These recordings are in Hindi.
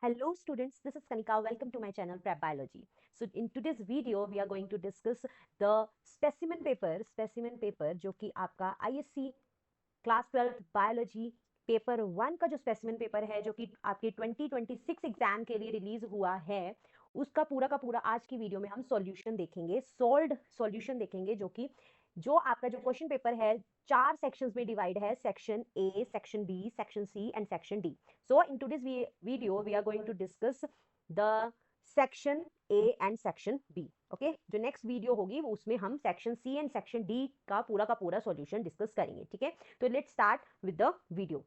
Hello students, this is Kanika. Welcome to my channel Prep Biology. So in today's video we are going to discuss the specimen paper जो कि आपका ISC क्लास 12 बायोलॉजी पेपर 1 का जो स्पेसिमेन पेपर है जो कि आपके 2026 एग्जाम के लिए रिलीज हुआ है, उसका पूरा का पूरा आज की वीडियो में हम सॉल्यूशन देखेंगे, सॉल्व्ड सॉल्यूशन देखेंगे। जो आपका जो क्वेश्चन पेपर है 4 सेक्शंस में डिवाइड है, section A, section B, section C and section D. So in today's video we are going to discuss the section A and section B. Okay, जो नेक्स्ट वीडियो होगी वो उसमें हम section C and section D का पूरा सॉल्यूशन डिस्कस करेंगे। ठीक है, तो let's start with the video.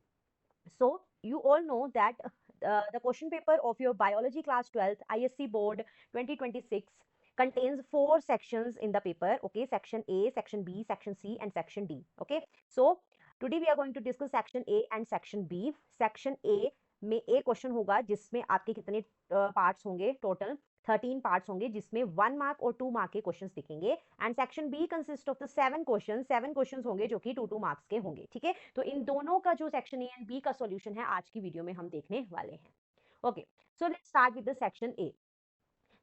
So you all know that the question paper of your biology class 12th ISC board 2026 contains 4 sections in the paper. Okay, section A, section B, section C and section D. Okay, so today we are going to discuss section A and section B. Section A में एक क्वेश्चन होगा जिसमें आपके कितने पार्ट्स होंगे, टोटल 13 पार्ट्स होंगे जिसमें 1 मार्क और 2 मार्क के क्वेश्चंस दिखेंगे। And section B consist of the 7 questions होंगे जो कि 2 मार्क्स के होंगे। ठीक है, तो इन दोनों का जो सेक्शन ए एंड बी का सॉल्यूशन है आज की वीडियो में हम देखने वाले हैं। Okay, so let's start with the section A.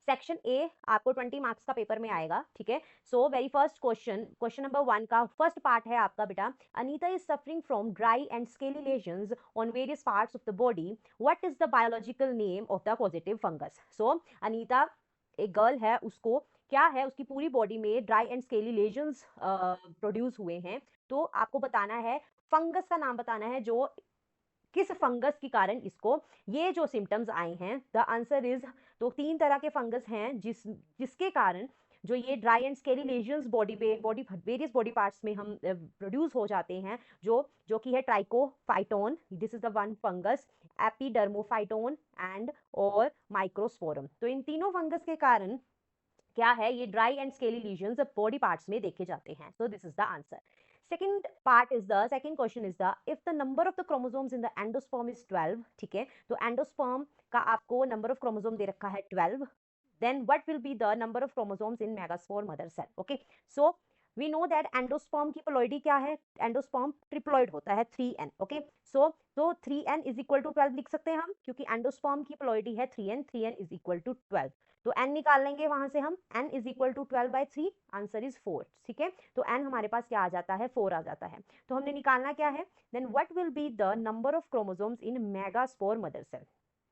Section A आपको 20 मार्क्स का पेपर में आएगा। ठीक है, so very first question number 1 का फर्स्ट पार्ट है आपका, बेटा Anita is suffering from dry and scaly lesions on various parts of the body, what is the biological name of the positive fungus. So Anita एक गर्ल है, उसको क्या है, उसकी पूरी बॉडी में dry and scaly lesions produce हुए हैं। तो आपको बताना है, फंगस का नाम बताना है, जो किस फंगस के कारण इसको ये जो सिम्टम्स आए हैं। द आंसर इज, तो 3 तरह के फंगस हैं जिसके कारण जो ये dry and scaly lesions body various body parts में हम प्रोड्यूस हो जाते हैं, जो कि है trichophyton, this is the one fungus, epidermophyton and और माइक्रोस्पोरम। तो इन तीनों फंगस के कारण क्या है, ये dry and scaly lesions body parts में देखे जाते हैं। So this is the answer. second question is the if the number of the chromosomes in the endosperm is 12। ठीक है, तो एंडोस्पर्म का आपको नंबर ऑफ क्रोमोसोम दे रखा है 12, then what will be the number of chromosomes in megaspore mother cell। okay, so we know that endosperm की प्लॉइडी क्या है, एंडोस्पर्म ट्रिप्लॉइड होता है 3n। ओके, सो तो 3n इज इक्वल टू 12 लिख सकते हैं हम, क्योंकि एंडोस्पर्म की प्लॉइडी है 3n इज इक्वल टू 12। तो n निकाल लेंगे वहां से हम, n is equal to 12/3, answer is 4। ठीक है, तो n हमारे पास क्या आ जाता है, 4 आ जाता है। तो हमने निकालना क्या है, then what will be the number of chromosomes in megaspore mother cell.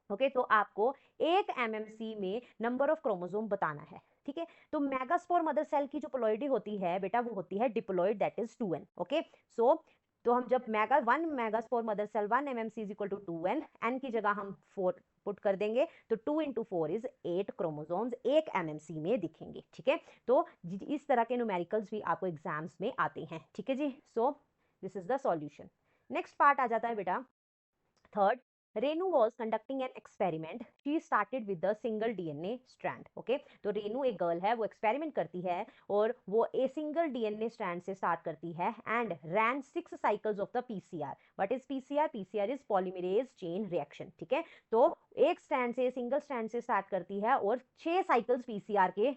Okay, तो आपको 1 MMC में नंबर ऑफ क्रोमोसोम बताना है। ठीक है, तो मेगास्पोर मदर सेल की जो प्लॉइडी होती है बेटा, वो होती है diploid, that is 2n। Okay, so तो हम जब megaspore mother cell 1 MMC is equal to 2n, n की जगह हम 4 पुट कर देंगे, तो 2 × 4 इज 8 क्रोमोसोम्स 1 MMC में दिखेंगे। ठीक है, तो इस तरह के न्यूमेरिकल्स भी आपको एग्जाम्स में आते हैं। ठीक है जी, so this is the solution. Next part आ जाता है बेटा third. Renu was conducting an experiment. She started with the single DNA strand. Okay, तो रेनू एक गर्ल है, वो एक्सपेरिमेंट करती है और वो ए सिंगल DNA स्ट्रैंड से स्टार्ट करती है and ran 6 cycles of the PCR। What is PCR? PCR is polymerase chain reaction. ठीक है, तो एक स्ट्रैंड से, सिंगल स्ट्रैंड से स्टार्ट करती है और 6 साइकिल्स PCR के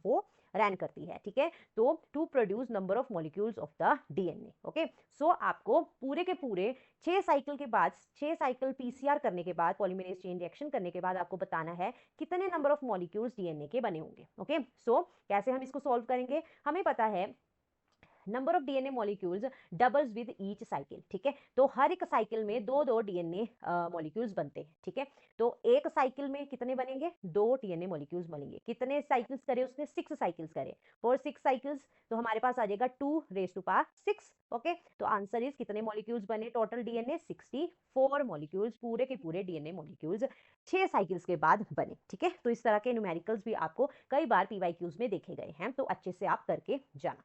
वो रैन करती है। ठीक है, तो to produce number of molecules of the DNA। Okay, so आपको पूरे के पूरे 6 साइकिल के बाद, 6 साइकिल PCR करने के बाद, पॉलीमरेज चेन रिएक्शन करने के बाद आपको बताना है कितने नंबर ऑफ मॉलिक्यूल्स DNA के बने होंगे। ओके, सो कैसे हम इसको सॉल्व करेंगे, हमें पता है number of DNA molecules doubles with each cycle. ठीक है, तो हर एक साइकिल में 2-2 DNA मॉलिक्यूल्स बनते हैं। ठीक है, तो एक साइकिल में कितने बनेंगे, 2 DNA मॉलिक्यूल्स बनेंगे। कितने साइकिल्स करे उसने, 6 साइकिल्स करे, फॉर 6 साइकिल्स, तो हमारे पास आ जाएगा 2⁻6। ओके, तो आंसर इज कितने मॉलिक्यूल्स बने टोटल DNA, 64 मॉलिक्यूल्स, पूरे के पूरे DNA मॉलिक्यूल्स 6 साइकिल्स के बाद बने। ठीक है, तो इस तरह के न्यूमेरिकल्स भी आपको कई बार PYQs में देखे गए हैं, तो अच्छे से आप करके जाना।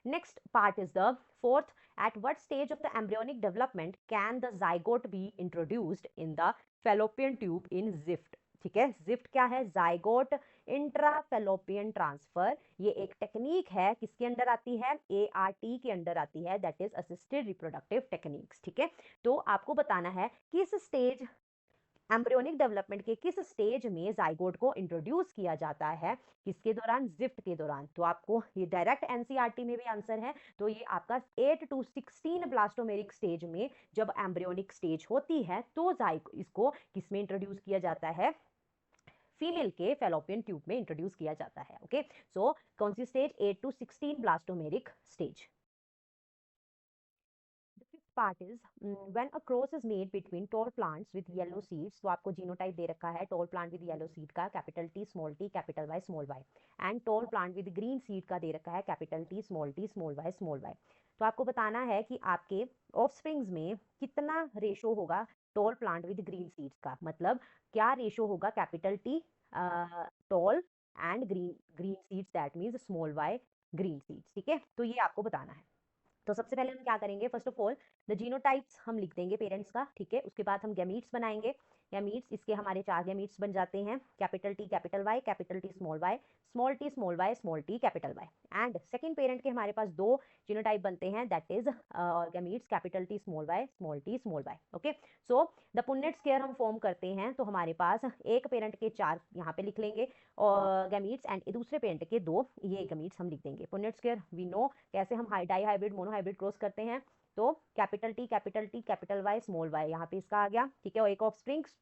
Next part is the fourth. At what stage of the embryonic development can the zygote be introduced in the fallopian tube in ZIFT? ठीक है, ZIFT क्या है, जाइगोट इंट्राफेलोपियन ट्रांसफर। ये एक टेक्निक है, किसके अंडर आती है, ART के अंडर आती है, that is assisted reproductive techniques. ठीक है, तो आपको बताना है किस स्टेज एम्ब्रियोनिक डेवलपमेंट के किस स्टेज में जाइगोट को इंट्रोड्यूस किया जाता है, किसके दौरान, जिफ्ट के दौरान। तो आपको ये डायरेक्ट एनसीईआरटी में भी आंसर है, तो ये आपका 8 to 16 ब्लास्टोमेरिक स्टेज में जब एम्ब्रियोनिक स्टेज होती है तो इसको किसमें इंट्रोड्यूस किया जाता है, फीमेल के फेलोपियन ट्यूब में इंट्रोड्यूस किया जाता है। ओके, सो कौन सी stage, 8 to 16 blastomeric stage. Part is when a cross is made between tall plants with yellow seeds. तो आपको जीनोटाइप दे रखा है tall plant with yellow seed का, capital T capital Y small Y, and tall plant with green seed का दे रखा है capital T small Y small Y. तो आपको बताना है कि आपके ऑफस्प्रिंग्स में कितना रेशो होगा tall plant with green seeds का, मतलब क्या रेशो होगा capital T tall and green green seeds, that means small Y green seeds. ठीक है, तो ये आपको बताना है। तो सबसे पहले हम क्या करेंगे, first of all the genotypes हम लिख देंगे पेरेंट्स का। ठीक है, उसके बाद हम गैमीट्स बनाएंगे। गैमीट्स, इसके हमारे 4 गैमीट्स बन जाते हैं, capital T capital Y, capital T small Y, small T small Y, small T capital Y. And second parent के हमारे पास 2 जीनोटाइप बनते हैं, that is gametes capital T small Y, small T small Y. Okay, so the Punnett square हम फॉर्म करते हैं, तो हमारे पास एक पेरेंट के 4 यहाँ पे लिख लेंगे और गैमीट्स, एंड दूसरे पेरेंट के 2 ये गैमीट्स हम लिख देंगे। पुन्नेट स्क्वायर वी नो कैसे हम dihybrid monohybrid cross करते हैं, तो capital T capital Y small Y, यहाँ पे इसका आ गया। ठीक है, और एक ऑफ स्प्रिंग्स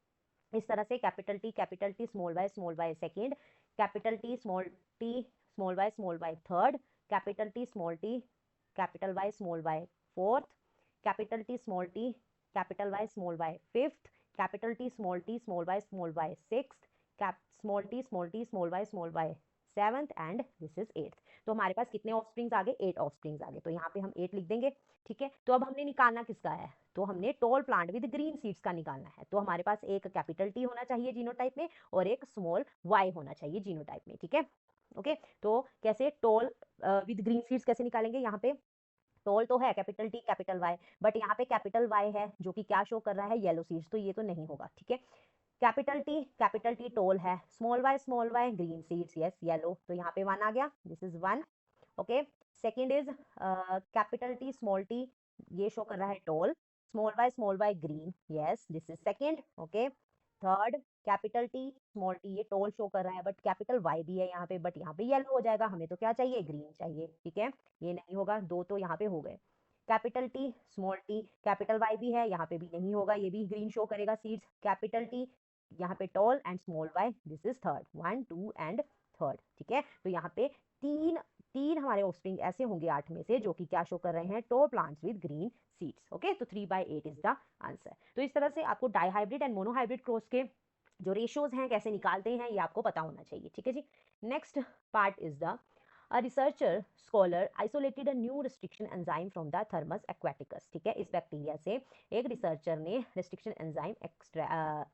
इस तरह से capital T small Y second, capital T small Y third, capital T capital Y small Y fourth, capital T capital Y small Y fifth, capital T small Y sixth, cap small T small Y seventh, and this is eighth. तो हमारे पास कितने ऑफस्प्रिंग्स आ गए, 8 ऑफस्प्रिंग्स आ गए, तो यहाँ पे हम 8 लिख देंगे। ठीक है, तो अब हमने निकालना किसका है, तो हमने toll plant with green seeds का निकालना है। तो हमारे पास एक कैपिटल टी होना चाहिए जीनोटाइप में और एक स्मॉल वाई होना चाहिए जीनोटाइप में। ठीक है, ओके, तो कैसे टॉल विद ग्रीन सीड्स कैसे निकालेंगे, यहाँ पे टॉल तो है capital T capital Y, but यहाँ पे कैपिटल वाई है जो कि क्या शो कर रहा है, येलो सीड्स, तो ये तो नहीं होगा। ठीक है, कैपिटल टी टोल है, small Y green seeds, yes yellow, तो यहाँ पे 1 आ गया, this is 1। Okay, second is capital T ये शो कर रहा है tall, small Y green, yes this is second. Okay, third capital T ये टोल शो कर रहा है, बट कैपिटल वाई भी है यहाँ पे, बट यहाँ पे येलो हो जाएगा, हमें तो क्या चाहिए, ग्रीन चाहिए। ठीक है, ये नहीं होगा, 2 तो यहाँ पे हो गए। कैपिटल टी कैपिटल वाई भी है, यहाँ पे भी नहीं होगा, ये भी ग्रीन शो करेगा सीड्स। कैपिटल टी यहाँ पे tall and small Y, this is third, 1 2 and third. ठीक है, तो यहाँ पे तीन तीन हमारे ऑफस्प्रिंग ऐसे होंगे 8 में से जो कि क्या शो कर रहे हैं, toll plants with green seeds. Okay, तो 3/8 इज द आंसर। तो इस तरह से आपको डाईहाइब्रिड एंड मोनोहाइब्रिड क्रॉस के जो रेशियोज हैं कैसे निकालते हैं ये आपको पता होना चाहिए। ठीक है जी, next part is the A researcher scholar isolated a new restriction enzyme from the Thermus aquaticus। ठीक है, इस बैक्टीरिया से एक रिसर्चर ने restriction enzyme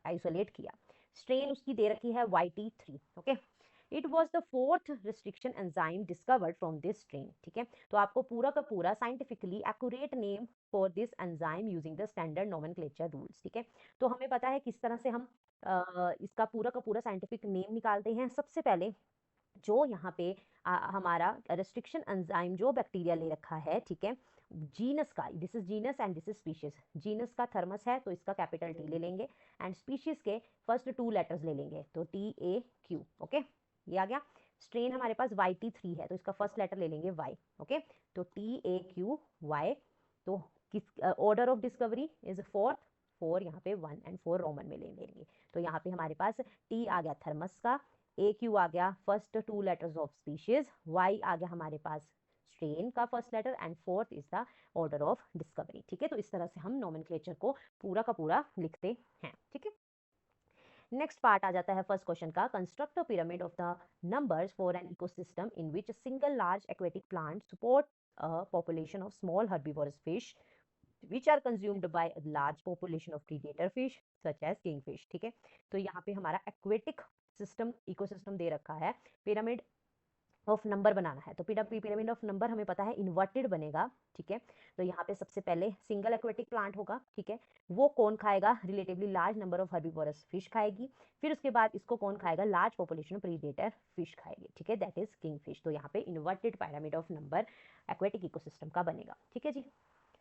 आइसोलेट किया। स्ट्रेन उसकी दे रखी है YT3। Okay, it was the 4th restriction enzyme discovered from this strain। ठीक है, तो आपको पूरा का पूरा scientifically accurate name for this enzyme using the standard nomenclature rules. ठीक है, तो हमें पता है किस तरह से हम इसका पूरा का पूरा साइंटिफिक नेम निकालते हैं। सबसे पहले जो यहाँ पे हमारा रेस्ट्रिक्शन एंजाइम जो बैक्टीरिया ले रखा है, ठीक है, जीनस का, this is genus and this is species. Genus का थर्मस है तो इसका कैपिटल टी ले लेंगे, एंड स्पीशीज के फर्स्ट 2 लेटर्स ले लेंगे, तो TAQ। ओके, ये आ गया। स्ट्रेन हमारे पास YT3 है तो इसका फर्स्ट लेटर ले लेंगे Y। ओके, तो TAQY। तो किस order of discovery is 4th, 4 यहाँ पे 1 एंड 4 रोमन में ले लेंगे। तो यहाँ पे हमारे पास T आ गया थर्मस का, AQ आ गया first 2 letters of species, Y आ गया हमारे पास स्ट्रेन का first letter, and 4th is the order of discovery. ठीक है, तो इस तरह से हम नोमेनक्लेचर को पूरा का पूरा लिखते हैं। ठीक है, नेक्स्ट पार्ट आ जाता है फर्स्ट क्वेश्चन का, construct a pyramid of the numbers for an ecosystem in which single large aquatic plant support a population of small herbivorous fish which are consumed by a large population of predator fish such as kingfish। ठीक है, तो यहाँ पे हमारा एक्वेटिक सिस्टम इकोसिस्टम दे रखा है, पिरामिड ऑफ नंबर बनाना है। तो पिरामिड ऑफ नंबर हमें पता है इन्वर्टेड बनेगा। ठीक है, तो यहाँ पे सबसे पहले सिंगल एक्वेटिक प्लांट होगा। ठीक है, वो कौन खाएगा, relatively large number of herbivorous fish खाएगी। फिर उसके बाद इसको कौन खाएगा, large population of predator fish खाएगी। ठीक है, दैट इज किंगफिश। तो यहाँ पे inverted pyramid of number aquatic ecosystem का बनेगा। ठीक है जी,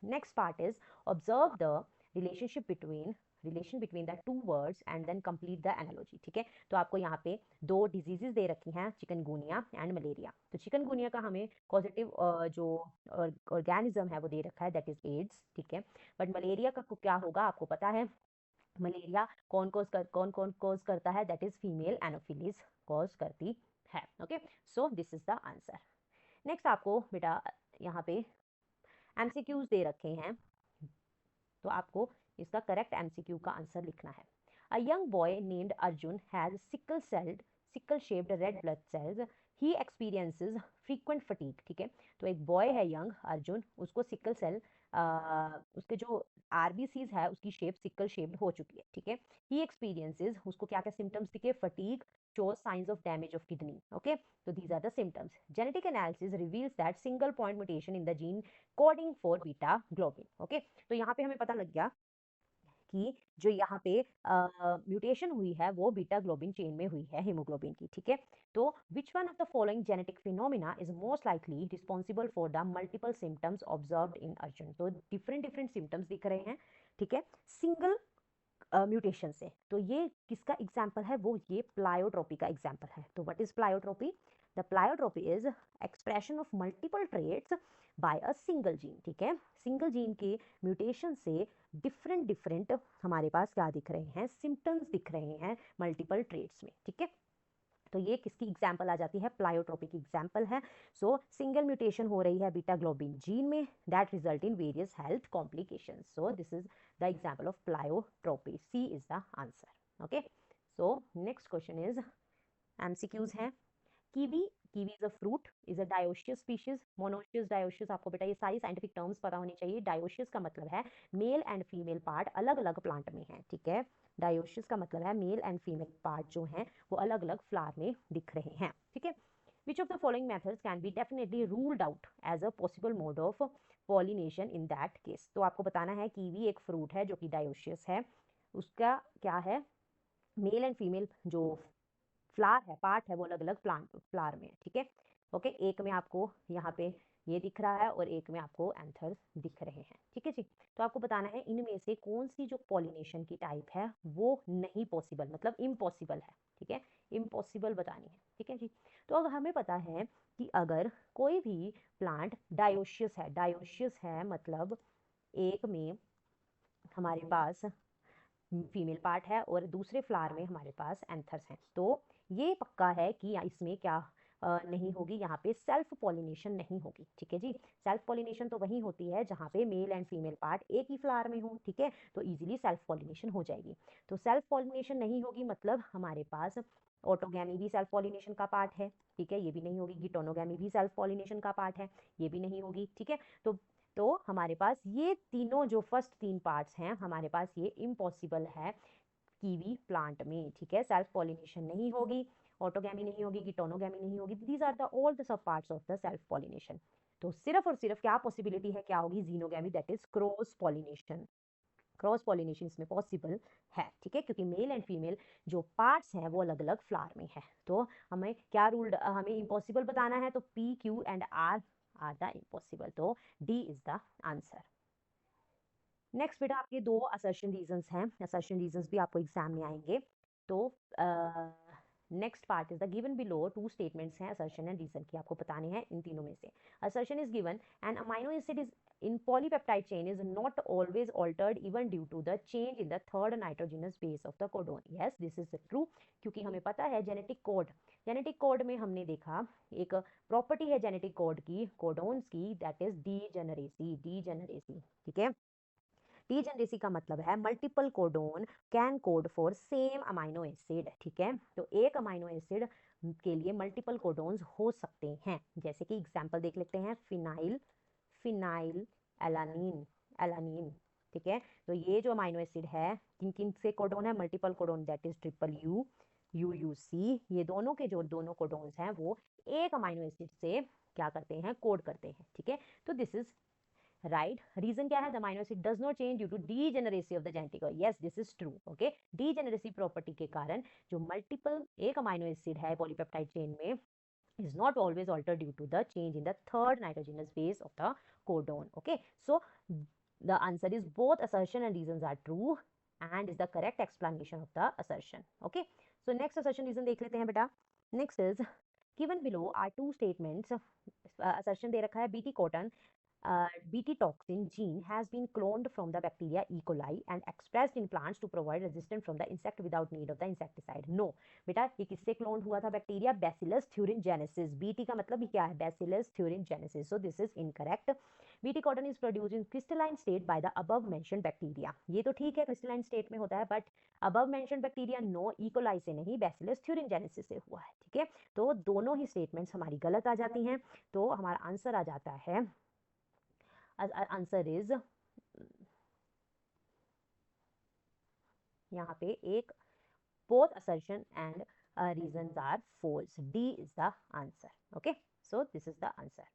next part is observe the relationship between relation between the two words and then complete the analogy. ठीक है, तो आपको यहाँ पे दो डिजीजेस दे रखी हैं, चिकनगुनिया एंड मलेरिया। तो चिकनगुनिया का हमें पॉजिटिव जो ऑर्गेनिज्म है वो दे रखा है, दैट इज एड्स। ठीक है, बट मलेरिया का क्या होगा आपको पता है, मलेरिया कौन कौन कॉज करता है, that is female anopheles cause करती है। Okay, so this is the answer. Next आपको बेटा यहाँ पे एमसीक्यूज दे रखे हैं, तो आपको इसका करेक्ट एमसीक्यू का आंसर लिखना है। A young boy named Arjun has sickle shaped red blood cells, he experiences frequent fatigue. ठीक है, तो एक बॉय है यंग अर्जुन, उसको सिकल सेल उसके जो आरबीसीज है उसकी शेप सिकल शेप्ड हो चुकी है। ठीक है, ही एक्सपीरियंसेस, उसको क्या क्या सिम्टम्स दिखे, fatigue, shows signs of damage of kidney. Okay, so these are the symptoms. Genetic analysis reveals that single point mutation in the gene coding for beta globin. Okay, तो यहाँ पे हमें पता लग गया कि जो यहाँ पे म्यूटेशन हुई है वो बीटा ग्लोबिन चेन में हुई है हीमोग्लोबिन की। ठीक है, तो which one of the following genetic phenomena is most likely responsible for the multiple symptoms observed in Arjun. तो डिफरेंट डिफरेंट सिम्टम्स दिख रहे हैं। ठीक है, सिंगल म्यूटेशन से, तो ये किसका एग्जाम्पल है, वो ये प्लायोट्रोपी का एग्जाम्पल है। तो what is pleiotropy, the pleiotropy is expression of multiple traits by a single gene. ठीक है, सिंगल जीन के म्यूटेशन से डिफरेंट डिफरेंट हमारे पास क्या दिख रहे हैं, सिम्टम्स दिख रहे हैं मल्टीपल ट्रेट्स में। ठीक है, तो ये किसकी एग्जाम्पल आ जाती है, प्लायोट्रोपी की एग्जाम्पल है। सो सिंगल म्यूटेशन हो रही है बीटा ग्लोबिन जीन में, that result in various health complications. So this is the example of pleiotropy, C is the answer. Okay, so next question is MCQs हैं। Kiwi, kiwi is a fruit, is a dioecious species, monoecious, dioecious, आपको बेटा ये सारी साइंटिफिक टर्म्स पता होनी चाहिए। डायोशियस का मतलब है मेल एंड फीमेल पार्ट अलग अलग प्लांट में है। ठीक है, डायोशियस का मतलब है मेल एंड फीमेल पार्ट जो हैं वो अलग अलग फ्लावर में दिख रहे हैं। ठीक है, which of the following methods can be definitely ruled out as a possible mode of pollination in that case. तो आपको बताना है कीवी एक फ्रूट है जो कि डायोशियस है, उसका क्या है, मेल एंड फीमेल जो फ्लावर है, पार्ट है, वो अलग अलग प्लांट फ्लावर में है। ठीक है, ओके, एक में आपको यहाँ पे ये दिख रहा है और एक में आपको एंथर्स दिख रहे हैं। ठीक है जी, तो आपको बताना है इनमें से कौन सी जो पॉलिनेशन की टाइप है वो नहीं पॉसिबल, मतलब इम्पॉसिबल है। ठीक है, इम्पॉसिबल बतानी है। ठीक है जी, तो अब हमें पता है कि अगर कोई भी प्लांट डायोशियस है मतलब एक में हमारे पास फीमेल पार्ट है और दूसरे फ्लावर में हमारे पास एंथर्स हैं, तो ये पक्का है कि इसमें क्या नहीं होगी, यहाँ पे सेल्फ पॉलिनेशन नहीं होगी। ठीक है जी, सेल्फ पॉलिनेशन तो वही होती है जहाँ पे मेल एंड फीमेल पार्ट एक ही फ्लावर में हो। ठीक है, तो इजीली सेल्फ पॉलिनेशन हो जाएगी। तो सेल्फ पॉलिनेशन नहीं होगी मतलब हमारे पास ऑटोगैमी भी सेल्फ पॉलिनेशन का पार्ट है। ठीक है, ये भी नहीं होगी। गिटोनोगैमी भी सेल्फ पॉलिनेशन का पार्ट है, ये भी नहीं होगी। ठीक है, तो हमारे पास ये तीनों जो फर्स्ट तीन पार्ट्स हैं हमारे पास ये इम्पॉसिबल है कीवी प्लांट में। ठीक है, सेल्फ पॉलिनेशन नहीं होगी, ऑटोगैमी नहीं होगी, गिटोनोगैमी नहीं होगी, these are the all the sub parts of the self pollination. तो सिर्फ और सिर्फ क्या पॉसिबिलिटी है, क्या होगी, xenogamy, that is cross pollination. Cross pollination इसमें पॉसिबल है। ठीक है, क्योंकि मेल एंड फीमेल जो पार्ट्स हैं वो अलग अलग फ्लावर में है। तो हमें क्या रूल, हमें इम्पॉसिबल बताना है, तो P Q and R the impossible, तो D is the answer. Next बेटा आपके दो असर्शन रीजंस हैं, असर्शन रीजंस भी आपको एग्जाम में आएंगे। तो next part is the given below two statements हैं असर्शन एंड रीजन की, आपको बताने हैं इन तीनों में से। Assertion is given an amino acid is in polypeptide chain is not always altered even due to the change in the third nitrogenous base of the codon. Yes, this is true, क्योंकि हमें पता है जेनेटिक कोड में हमने देखा एक प्रॉपर्टी है जेनेटिक कोड की, कोडोन्स की, दैट इज डीजेनरेसी। ठीक है, डीजेनरेसी का मतलब है multiple codon can code for same amino acid. ठीक है, तो एक अमाइनो एसिड के लिए मल्टीपल कोडोन्स हो सकते हैं, जैसे कि एग्जांपल देख लेते हैं, फिनाइल एलानीन। ठीक है, तो ये जो अमाइनो एसिड है किन किन से कोडोन है, multiple codon, that is triple U, UUC. ये दोनों के जो दोनों कोडोन्स हैं वो एक अमाइनो एसिड से क्या करते हैं, कोड करते हैं। ठीक है, तो दिस इज राइट। रीजन क्या है, the amino acid does not change due to degeneracy of the genetic. Yes, this is true. Okay, degeneracy property के कारण जो मल्टीपल एक अमाइनो एसिड है पॉलीपेप्टाइड चेन में is not always altered due to the change in the third nitrogenous base of the codon. Okay, so the answer is both assertion and reasons are true. and is the correct explanation of the assertion. Okay, so next assertion reason देख लेते हैं बेटा. Next is given below are two statements. Assertion दे रखा है BT cotton BT toxin gene has been cloned from the bacteria E. coli and expressed in plants to provide resistance from the insect without need of the insecticide. No, बेटा ये किससे क्लोन हुआ था बैक्टीरिया? Bacillus thuringiensis. BT का मतलब क्या है? Bacillus thuringiensis. So this is incorrect. BT cotton is produced in crystalline state by the above mentioned bacteria. ये तो ठीक है, crystalline state में होता है, but above mentioned bacteria no, E. coli से नहीं, Bacillus thuringiensis से हुआ है. ठीक है, तो दोनों ही स्टेटमेंट्स हमारी गलत आ जाती हैं. तो हमारा आंसर आ जाता है, आंसर इज यहाँ पे एक both assertion and reasons are false. D is the answer. Okay, so this is the answer.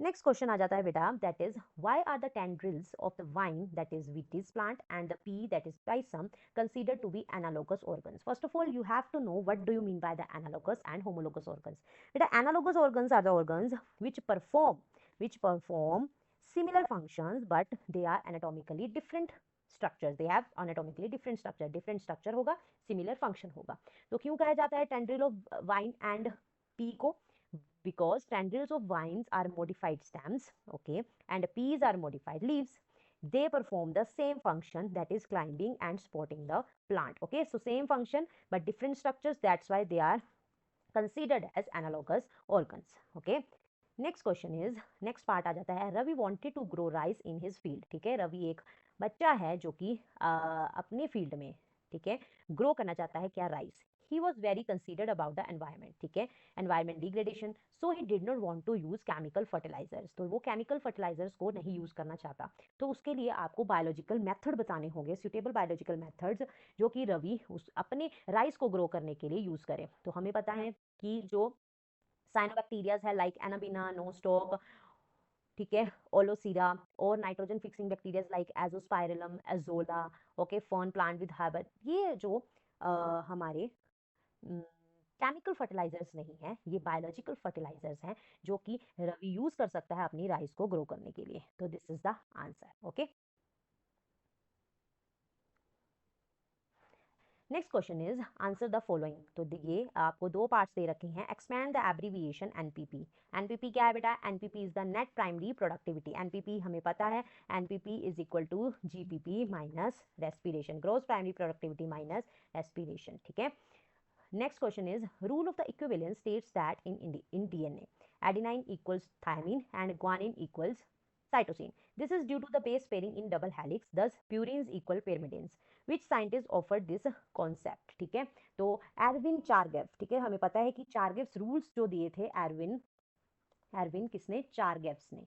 Next question आ जाता है बेटा, that is why are the tendrils of the vine that is vitis plant and the pea that is rhizome considered to be analogous organs? First of all, you have to know what do you mean by the analogous and homologous organs. Beta, analogous organs are the organs which perform similar functions but they are anatomically different structures. They have anatomically different structure होगा, similar function होगा. तो क्यों कहा जाता है tendril of vine and pea को? Because tendrils of vines are modified stems, okay, and peas are modified leaves. They perform the same function, that is climbing and supporting the plant. Okay, so same function but different structures, that's why they are considered as analogous organs. Okay, next question is, next part आ जाता है, Ravi wanted to grow rice in his field. ठीक है, रवि एक बच्चा है जो कि अपने फील्ड में, ठीक है, ग्रो करना चाहता है क्या? Rice. He was very considered about the environment. ठीक है, environment degradation, so he did not want to use chemical fertilizers. तो वो chemical fertilizers को नहीं यूज करना चाहता. तो उसके लिए आपको बायोलॉजिकल मेथड बताने होंगे, सुटेबल बायोलॉजिकल मेथड्स जो कि रवि उस अपने राइस को ग्रो करने के लिए यूज करे. तो हमें पता है कि जो साइनोबैक्टीरियाज है लाइक एनाबिना, नोस्टॉक, ठीक है, ओलोसीरा, और nitrogen fixing bacterias like azospirillum, azolla, okay, fern plant with habit, ये जो हमारे केमिकल फर्टिलाइजर्स नहीं है, ये बायोलॉजिकल फर्टिलाइजर्स हैं जो कि रवि यूज कर सकता है अपनी राइस को ग्रो करने के लिए. तो this is the answer. Okay, next question is answer the following. तो ये आपको दो पार्ट्स दे रखे हैं. Expand the abbreviation NPP. NPP क्या है बेटा? NPP is the net primary productivity. NPP हमें पता है, NPP is equal to GPP minus respiration, gross primary productivity minus respiration. ठीक है, next question is rule of the equivalence states that in DNA adenine equals thymine and guanine equals cytosine. This is due to the base pairing in double helix, thus purines equal pyrimidines. Which scientist offered this concept? ठीक है, तो एरविन चारगेफ. ठीक है, हमें पता है कि चारगेफ्स रूल्स जो दिए थे एरविन किसने? चारगेफ्स ने.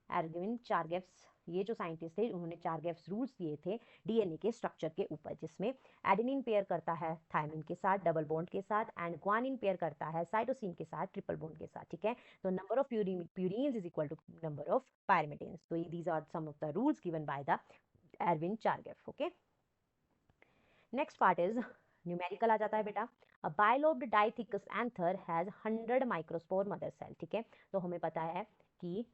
एरविन चारगेफ्स, ये जो साइंटिस्ट थे, उन्होंने चारगेफ्स रूल्स दिए थे डीएनए के स्ट्रक्चर के ऊपर, जिसमें एडेनिन पेयर करता है थायमिन के साथ डबल बॉन्ड के साथ एंड ग्वानिन पेयर करता है साइटोसिन के साथ ट्रिपल बॉन्ड के साथ. ठीक है, तो number of purines is equal to number of pyrimidines. तो ये these are some of the rules given by the Erwin Chargaff. Okay, next part is numerical आ जाता है बेटा. A bilobed dithecus anther has 100 microspore mother cell. ठीक है, तो हमें पता है कि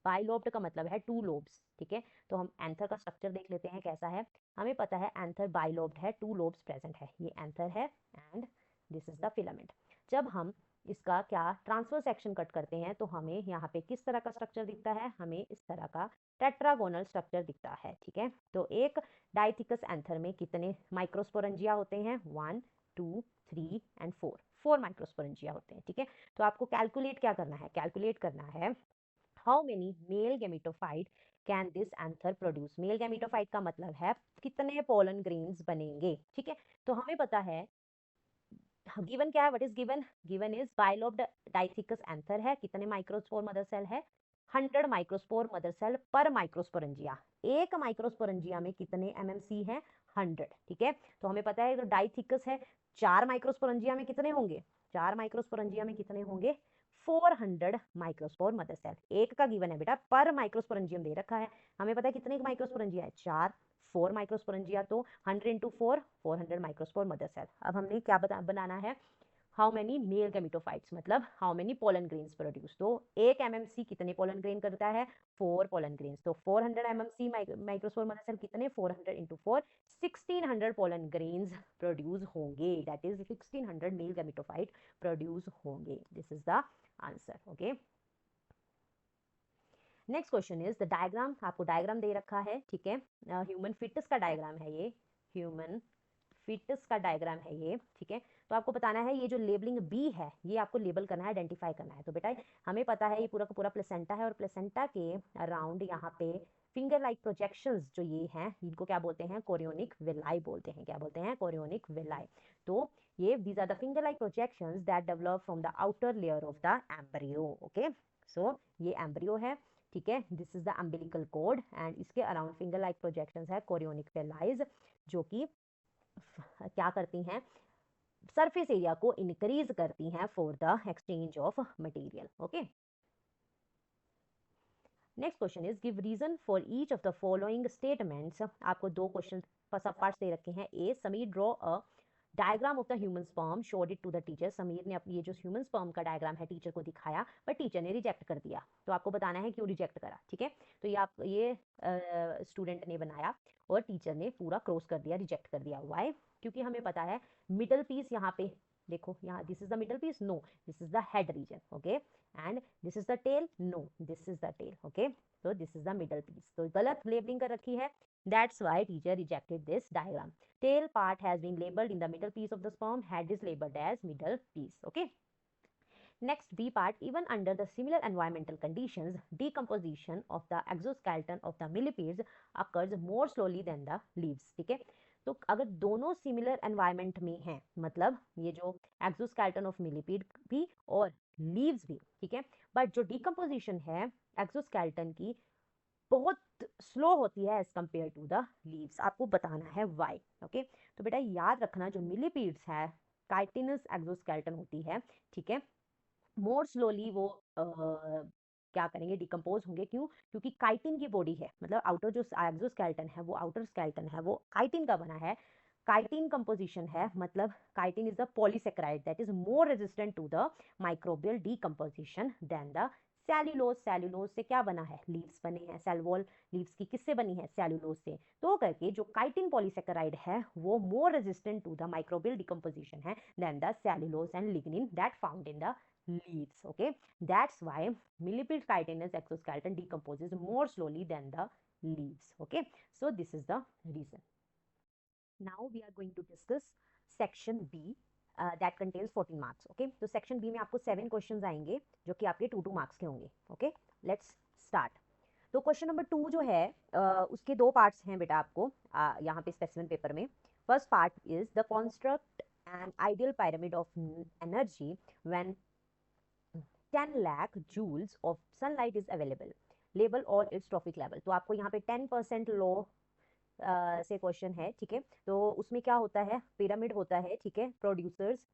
बाइलोब्ड का मतलब है टू लोब्स. ठीक है, तो हम एंथर का स्ट्रक्चर देख लेते हैं कैसा है. हमें पता है एंथर बाइलोब्ड है, टू लोब्स प्रेजेंट है. ये एंथर है and this is the filament. जब हम इसका क्या ट्रांसफर सेक्शन कट करते हैं तो हमें यहाँ पे किस तरह का स्ट्रक्चर दिखता है? हमें इस तरह का टेट्रागोनल स्ट्रक्चर दिखता है. ठीक है, तो एक डाइथिकस एंथर में कितने माइक्रोस्पोरेंजिया होते हैं? 1 2 3 एंड 4 माइक्रोस्पोरेंजिया होते हैं. ठीक है, तो आपको कैलकुलेट क्या करना है? कैलकुलेट करना है how many male gametophyte can this anther produce. Male gametophyte का मतलब है कितने पोलन ग्रेन्स बनेंगे. ठीक है, तो हमें पता है गिवन क्या है? What is given? Given is bilobed डाइथिकस anther है, कितने माइक्रोस्पोर मदर सेल है? 100 माइक्रोस्पोर मदर सेल पर माइक्रोस्पोरेंजिया. एक माइक्रोस्पोरेंजिया में कितने एमएमसी है? 100. ठीक है, तो हमें पता है डाइथिकस है, 4 माइक्रोस्पोरेंजिया में कितने होंगे? 4 माइक्रोस्पोरेंजिया में कितने होंगे? 400 माइक्रोस्पोर मदर सेल. एक का गिवन है बेटा, पर माइक्रोस्पोरेंजियम दे रखा है. हमें पता है कितने माइक्रोस्पोरेंजिया है? 4. 4 माइक्रोस्पोरेंजिया, तो 100 into 4 400 माइक्रोस्पोर मदर सेल. अब हमने क्या बनाना है? हाउ मेनी मेल गैमेटोफाइट्स, मतलब how many pollen grains produce. तो एक एमएमसी कितने पोलन ग्रेन करता है, 4 पोलन ग्रेन्स। तो 400 एमएमसी माइक्रोस्पोर मदर सेल कितने, 400 इंटू 4, 1600 पोलन ग्रेन्स प्रोड्यूस होंगे, that is 1600 male gametophyte produce होंगे। This is the answer. Okay, next question is the diagram, आपको डायग्राम दे रखा है, ठीक है, ह्यूमन फिटस का डायग्राम है ये, ह्यूमन फिटस का डायग्राम है ये, ठीक है। तो आपको बताना है ये जो लेबलिंग बी है ये आपको लेबल करना है, आइडेंटिफाई करना है। तो बेटा हमें पता है ये पूरा का पूरा प्लेसेंटा है और प्लेसेंटा के अराउंड यहाँ पे फिंगर लाइक प्रोजेक्शंस जो ये हैं इनको क्या बोलते हैं, कोरियोनिक विलाई बोलते हैं। क्या बोलते हैं, कोरियोनिक विलाई। तो ये these are the finger like projections that develop from the outer layer of the embryo. Okay, so ये एम्ब्रियो है, ठीक है, this is the umbilical cord and इसके अराउंड फिंगर लाइक प्रोजेक्शंस है कोरियोनिक विलाइज, जो कि क्या करती हैं, सरफेस एरिया को इंक्रीज करती हैं for the exchange of material. Okay, next question is give reason for each of the following statements. आपको दो क्वेश्चन सब पार्ट्स दे रखे हैं। A, Sameer draw a diagram of the human sperm, showed it to the teacher. Sameer ने अपनी ये जो ह्यूमन स्पर्म का डायग्राम है टीचर को दिखाया, पर टीचर ने रिजेक्ट कर दिया। तो आपको बताना है क्यों रिजेक्ट करा, ठीक है। तो ये स्टूडेंट ने बनाया और टीचर ने पूरा क्रॉस कर दिया, रिजेक्ट कर दिया। व्हाई, क्योंकि हमें पता है मिडल पीस यहाँ पे देखो, यहाँ this is the middle piece, no this is the head region, okay, and this is the tail, no this is the tail, okay. तो this is the middle piece, तो गलत लेबलिंग कर रखी है, that's why teacher rejected this diagram. Tail part has been labeled in the middle piece of the sperm, head is labeled as middle piece. Okay, next B part, even under the similar environmental conditions decomposition of the exoskeleton of the millipedes occurs more slowly than the leaves. ठीक है, तो अगर दोनों सिमिलर एनवायरमेंट में हैं, मतलब ये जो एक्सोस्केलेटन ऑफ मिलीपीड भी और लीव्स भी, ठीक है, बट जो डिकम्पोजिशन है एक्सोस्केलेटन की बहुत स्लो होती है as compare to the leaves. आपको बताना है व्हाई। ओके, तो बेटा याद रखना जो मिलीपीड्स है काइटिनस एक्सोस्केलेटन होती है, ठीक है, मोर स्लोली वो क्या करेंगे, डिकम्पोज होंगे। क्यों, क्योंकि काइटिन की बॉडी है, मतलब आउटर जो एक्सोस्केलेटन है वो आउटर स्केलेटन है वो काइटिन का बना है, काइटिन कंपोजिशन है, मतलब chitin is the polysaccharide that is more resistant to the microbial decomposition than the cellulose. Cellulose से क्या बना है, लीव्स बने हैं, सेल वॉल लीव्स की किससे बनी है, सेल्यूलोज से। तो करके जो काइटिन पॉलीसेकेराइड है वो more resistant to the microbial decomposition है then the cellulose and lignin that found in the leaves. Okay, that's why millipede chitinous exoskeleton decomposes more slowly than the leaves. Okay, so this is the reason. Now we are going to discuss section B that contains 14 marks. Okay, तो section B में आपको 7 questions आएंगे जो कि आपके 2 marks के होंगे. Okay, let's start. तो क्वेश्चन नंबर 2 जो है उसके 2 पार्ट्स हैं बेटा आपको यहाँ पे स्पेसिमेन पेपर में। First part is the construct an ideal pyramid of energy when 10 lakh joules of sunlight is available. Label all its trophic level. तो आपको यहाँ पे 10% लो से क्वेश्चन है, ठीक है। तो उसमें क्या होता है, पिरामिड होता है, ठीक है, प्रोड्यूसर्स,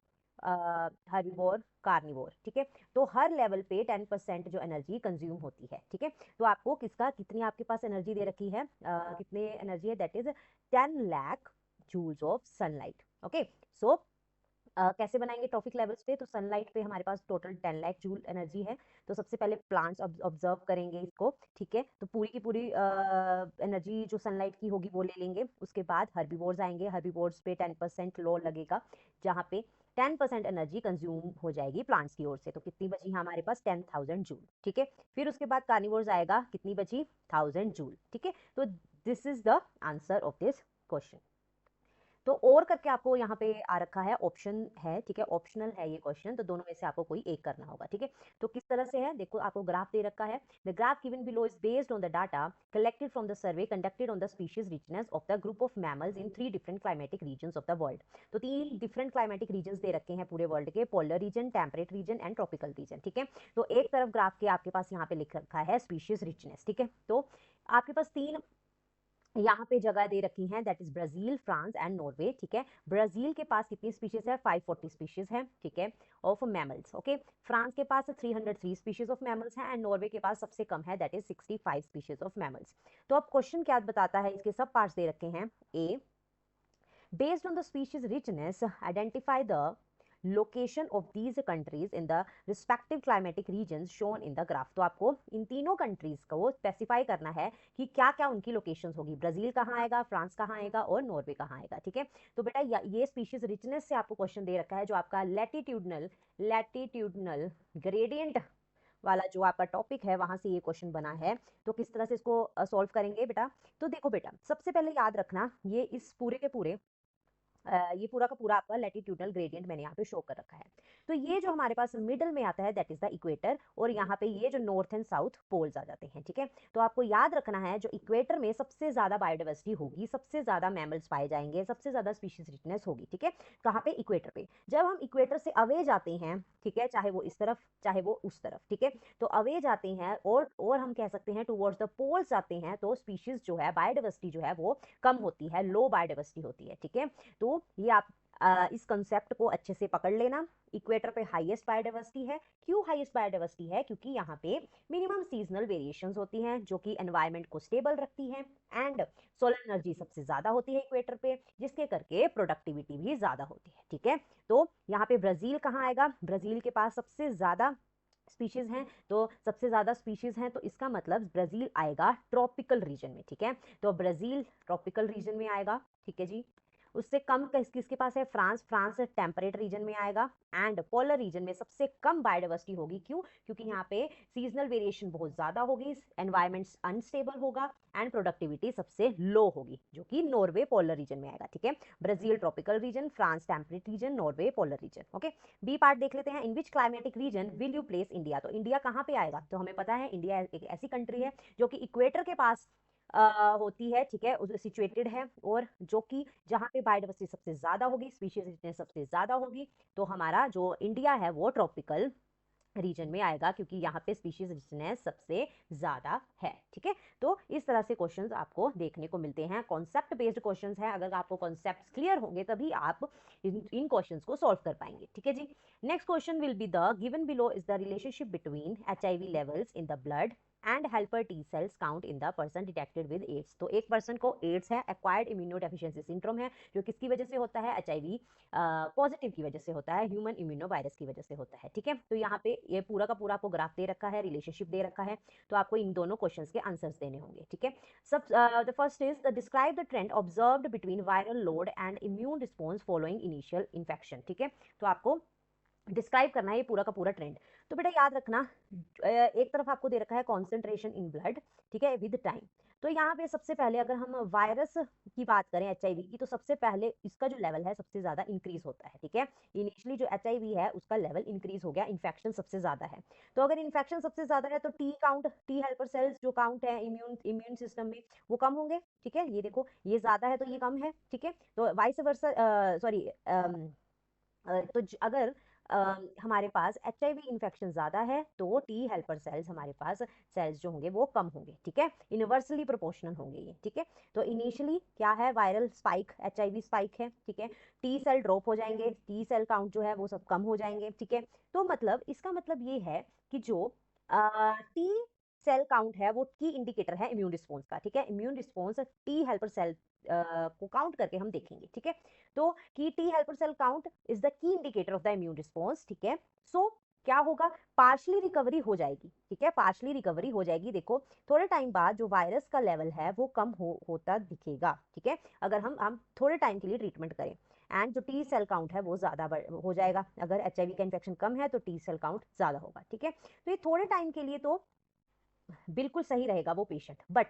हर्बीवोर, कार्निवोर, ठीक है। तो हर लेवल पे 10% जो एनर्जी कंज्यूम होती है, ठीक है। तो आपको किसका कितनी आपके पास एनर्जी दे रखी है, कितने एनर्जी है, that is 10 lakh joules of sunlight. Okay, so कैसे बनाएंगे ट्रॉफिक लेवल्स पे, तो सनलाइट पे हमारे पास टोटल 10 लाख जूल एनर्जी है। तो सबसे पहले प्लांट्स ऑब्जर्व करेंगे इसको, ठीक है, तो पूरी की पूरी एनर्जी जो सनलाइट की होगी वो ले लेंगे। उसके बाद हर्बीवोर्स आएंगे, हर्बीवोर्स पे 10% लो लगेगा, जहाँ पे 10% एनर्जी कंज्यूम हो जाएगी प्लांट्स की ओर से। तो कितनी बची हमारे पास, 10,000 जूल, ठीक है। फिर उसके बाद कार्निवोर्स आएगा, कितनी बची, 1000 जूल, ठीक है। तो this is the answer of this question. तो और करके आपको यहाँ पे आ रखा है, ऑप्शन है, ठीक है, ऑप्शनल है ये क्वेश्चन, तो दोनों में से आपको कोई एक करना होगा, ठीक है। तो किस तरह से है, देखो आपको ग्राफ दे रखा है। The graph given below is based on the data collected from the survey conducted on the species richness of the group of mammals in 3 different climatic regions of the world. तो 3 डिफरेंट क्लाइमेटिक रीजन्स दे रखे हैं पूरे वर्ल्ड के, polar region, temperate region and tropical region, ठीक है। तो एक तरफ ग्राफ के आपके पास यहाँ पे लिख रखा है स्पीशीज रिचनेस, ठीक है। तो आपके पास 3 यहाँ पे जगह दे रखी हैं, that is Brazil, France and Norway, ठीक है। ब्राजील के पास कितनी स्पीशीज है, 540 स्पीशीज है, ठीक है, ऑफ मैमल्स। ओके, फ्रांस के पास 303 स्पीशीज ऑफ मैमल्स हैं एंड नॉर्वे के पास सबसे कम है, that is 65 species of mammals. तो अब क्वेश्चन क्या बताता है, इसके सब पार्ट्स दे रखे हैं। A, based on the species richness identify the location of these countries in the respective climatic regions shown in the graph. तो आपको इन तीनों कंट्रीज को स्पेसिफाई करना है कि क्या क्या उनकी लोकेशंस होगी, ब्राजील कहाँ आएगा, फ्रांस कहाँ आएगा और नॉर्वे कहाँ आएगा। ठीक है, तो बेटा ये स्पीशीज रिचनेस से आपको क्वेश्चन दे रखा है, जो आपका लैटिट्यूडनल ग्रेडियंट वाला जो आपका टॉपिक है वहां से ये क्वेश्चन बना है। तो किस तरह से इसको सॉल्व करेंगे बेटा, तो देखो बेटा सबसे पहले याद रखना ये इस पूरे के पूरे ये पूरा का पूरा आपका लैटिट्यूडनल ग्रेडियंट मैंने यहाँ पे शो कर रखा है। तो ये जो हमारे पास मिडल में आता है दैट इज द इक्वेटर, और यहाँ पे ये जो नॉर्थ एंड साउथ पोल्स आ जाते हैं। ठीक है, तो आपको याद रखना है जो इक्वेटर में सबसे ज्यादा बायोडाइवर्सिटी होगी, सबसे ज्यादा मैमल्स पाए जाएंगे, सबसे ज्यादा स्पीशीज रिचनेस होगी। ठीक है, कहाँ पे, इक्वेटर पे। जब हम इक्वेटर से अवे जाते हैं, ठीक है, चाहे वो इस तरफ चाहे वो उस तरफ, ठीक है, तो अवे जाते हैं और हम कह सकते हैं टुवर्ड्स द पोल्स जाते हैं, तो स्पीशीज जो है बायोडाइवर्सिटी जो है वो कम होती है, लो बायोडाइवर्सिटी होती है। ठीक है, तो ये आप इस कंसेप्ट को अच्छे से पकड़ लेना। इक्वेटर पे हाईएस्ट बायोडाइवर्सिटी है। क्यों हाईएस्ट बायोडाइवर्सिटी है? क्योंकि यहाँ पे मिनिमम सीजनल वेरिएशंस होती हैं जो कि एनवायरनमेंट को स्टेबल रखती हैं, एंड सोलर एनर्जी सबसे ज्यादा होती है इक्वेटर पे, जिसके करके प्रोडक्टिविटी भी ज्यादा होती है। ठीक है, तो यहाँ पे ब्राजील कहाँ आएगा? ब्राजील के पास सबसे ज्यादा स्पीशीज हैं, तो सबसे ज्यादा स्पीशीज हैं, तो इसका मतलब ब्राजील आएगा ट्रॉपिकल रीजन में। ठीक है, तो ब्राजील ट्रॉपिकल रीजन में आएगा। ठीक है जी, उससे कम किसके पास है? फ्रांस। फ्रांस टेम्परेट रीजन में आएगा, एंड पोलर रीजन में सबसे कम बायोडाइवर्सिटी होगी। क्यों? क्योंकि यहाँ पे सीजनल वेरिएशन बहुत ज्यादा होगी, एनवायरमेंट अनस्टेबल होगा, एंड प्रोडक्टिविटी सबसे लो होगी, जो कि नॉर्वे पोलर रीजन में आएगा। ठीक है, Brazil tropical region, France temperate region, Norway polar region. Okay, B part देख लेते हैं। In which climatic region will you place India? तो इंडिया कहाँ पे आएगा? तो हमें पता है इंडिया एक ऐसी कंट्री है जो कि इक्वेटर के पास होती है। ठीक है, उस सिचुएटेड है, और जो कि जहाँ पे बायोडाइवर्सिटी सबसे ज्यादा होगी, स्पीशीज सबसे ज्यादा होगी, तो हमारा जो इंडिया है वो ट्रॉपिकल रीजन में आएगा, क्योंकि यहाँ पे स्पीशीज रिचनेस सबसे ज्यादा है। ठीक है, तो इस तरह से क्वेश्चंस आपको देखने को मिलते हैं, कॉन्सेप्ट बेस्ड क्वेश्चंस हैं। अगर आपको कॉन्सेप्ट क्लियर होंगे तभी आप इन क्वेश्चंस को सॉल्व कर पाएंगे। ठीक है जी, next question will be the given below is the relationship between HIV levels in the blood and helper T cells count in the person detected with AIDS. तो एक पर्सन को एड्स है, एक्वायर्ड इम्यूनोडेफिशिएंसी सिंड्रोम है, जो किसकी वजह से होता है? HIV पॉजिटिव की वजह से होता है, ह्यूमन इम्यूनो वायरस की वजह से होता है। ठीक है, तो यहाँ पे ये पूरा का पूरा आपको ग्राफ दे रखा है, रिलेशनशिप दे रखा है, तो आपको इन दोनों क्वेश्चंस के आंसर्स देने होंगे। ठीक है, सब the first is the describe the trend observed between viral load and immune response following initial infection. ठीक है, तो आपको डिस्क्राइब करना है ये पूरा का पूरा ट्रेंड। तो बेटा याद रखना, एक तरफ आपको दे रखा है कॉन्सेंट्रेशन इन ब्लड, ठीक है, विद टाइम। तो यहाँ पे सबसे पहले अगर हम वायरस की बात करें HIV की, तो सबसे पहले इसका जो लेवल है सबसे ज्यादा इंक्रीज होता है। ठीक है, इनिशियली जो HIV है उसका लेवल इंक्रीज हो गया, इन्फेक्शन सबसे ज्यादा है। तो अगर इन्फेक्शन सबसे ज्यादा है तो T count, T helper cells जो काउंट है इम्यून सिस्टम में, वो कम होंगे। ठीक है, ये देखो ये ज्यादा है तो ये कम है। ठीक है, तो वाइस वर्सा, सॉरी, तो अगर हमारे पास HIV इन्फेक्शन ज्यादा है तो टी हेल्पर सेल्स हमारे पास सेल्स जो होंगे वो कम होंगे। ठीक है, इनवर्सली प्रोपोर्शनल होंगे ये। ठीक है, तो इनिशियली क्या है? वायरल स्पाइक, HIV स्पाइक है। ठीक है, टी सेल ड्रॉप हो जाएंगे, टी सेल काउंट जो है वो सब कम हो जाएंगे। ठीक है, तो मतलब इसका मतलब ये है कि जो टी सेल काउंट है वो की इंडिकेटर है इम्यून रिस्पॉन्स का। ठीक है, immune response T helper cell को काउंट करके हम देखेंगे। ठीक है, तो की T helper cell count is the key indicator of the immune response. ठीक है, सो क्या होगा? पार्शली रिकवरी हो जाएगी। ठीक है, पार्शली रिकवरी हो जाएगी। देखो थोड़े टाइम बाद जो वायरस का लेवल है वो कम होता दिखेगा। ठीक है, अगर हम थोड़े टाइम के लिए ट्रीटमेंट करें, एंड जो टी सेल काउंट है वो ज्यादा हो जाएगा। अगर HIV का इन्फेक्शन कम है तो टी सेल काउंट ज्यादा होगा। ठीक है, तो ये थोड़े टाइम के लिए तो बिल्कुल सही रहेगा वो पेशेंट, बट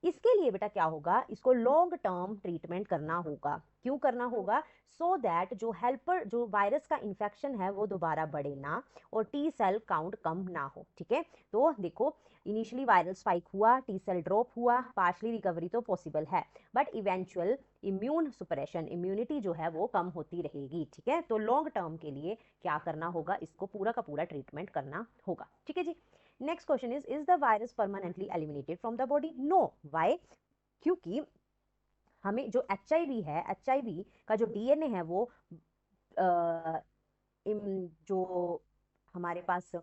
इसके लिए बेटा क्या होगा? इसको लॉन्ग टर्म ट्रीटमेंट करना होगा। क्यों करना होगा? सो दैट जो हेल्पर, जो वायरस का इन्फेक्शन है वो दोबारा बढ़े ना, और टी सेल काउंट कम ना हो। ठीक है, तो देखो इनिशियली वायरल स्पाइक हुआ, टी सेल ड्रॉप हुआ, पार्शली रिकवरी तो पॉसिबल है, but eventual immune suppuration, immunity जो है वो कम होती रहेगी। ठीक है, तो लॉन्ग टर्म के लिए क्या करना होगा? इसको पूरा का पूरा ट्रीटमेंट करना होगा। ठीक है जी, next question is the virus permanently eliminated from the body? No. Why? क्योंकि हमें जो HIV है, HIV का जो DNA है वो जो हमारे पास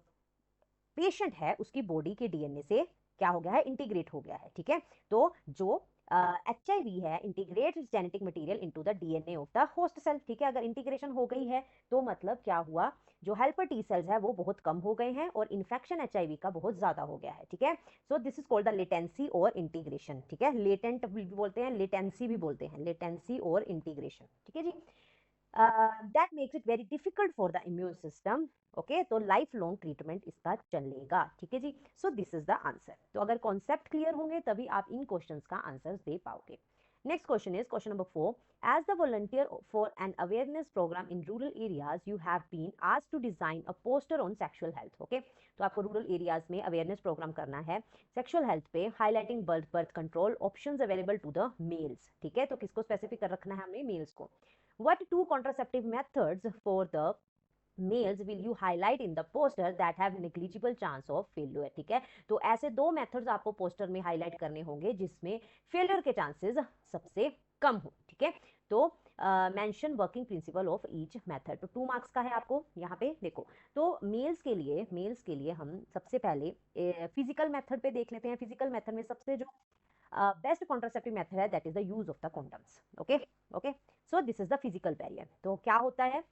पेशेंट है उसकी बॉडी के DNA से क्या हो गया है? इंटीग्रेट हो गया है। ठीक है, तो जो HIV है integrate genetic material into the DNA of the host cell, ठीक है। अगर इंटीग्रेशन हो गई है तो मतलब क्या हुआ, जो हेल्पर टी सेल्स है वो बहुत कम हो गए हैं और इन्फेक्शन HIV का बहुत ज्यादा हो गया है, ठीक है। सो this is called the latency और इंटीग्रेशन, ठीक है। लेटेंट भी बोलते हैं, लेटेंसी भी बोलते हैं, लेटेंसी और इंटीग्रेशन, ठीक है जी। That makes it very difficult for the immune system, okay. तो लाइफ लॉन्ग ट्रीटमेंट इसका चलेगा, ठीक है जी। So this is the answer. तो अगर कॉन्सेप्ट क्लियर होंगे तभी आप इन क्वेश्चंस का आंसर दे पाओगे। Next question is question number 4. As the volunteer for an awareness program in rural areas, you have been asked to design a poster on sexual health. Okay? तो आपको रूरल एरियाज में अवेयरनेस प्रोग्राम करना है सेक्सुअल हेल्थ पे, highlighting birth control options available to the males, ठीक है। तो किसको स्पेसिफिक कर रखना है हमने, मेल्स को। What two contraceptive methods for the males will you highlight in the poster that have negligible chance of failure, ठीक है। तो ऐसे दो मेथड्स आपको पोस्टर में हाईलाइट करने होंगे जिसमें फेलियर के चांसेस सबसे कम हो, ठीक है। तो mention working principle of each method. तो 2 मार्क्स का है आपको यहाँ पे देखो। तो मेल्स के लिए हम सबसे पहले फिजिकल मेथड पे देख लेते हैं। फिजिकल मेथड में सबसे जो बेस्ट कॉन्ट्रासेप्टिव मेथड है that is the use of the condoms, okay okay. So this is the physical barrier. तो क्या होता है,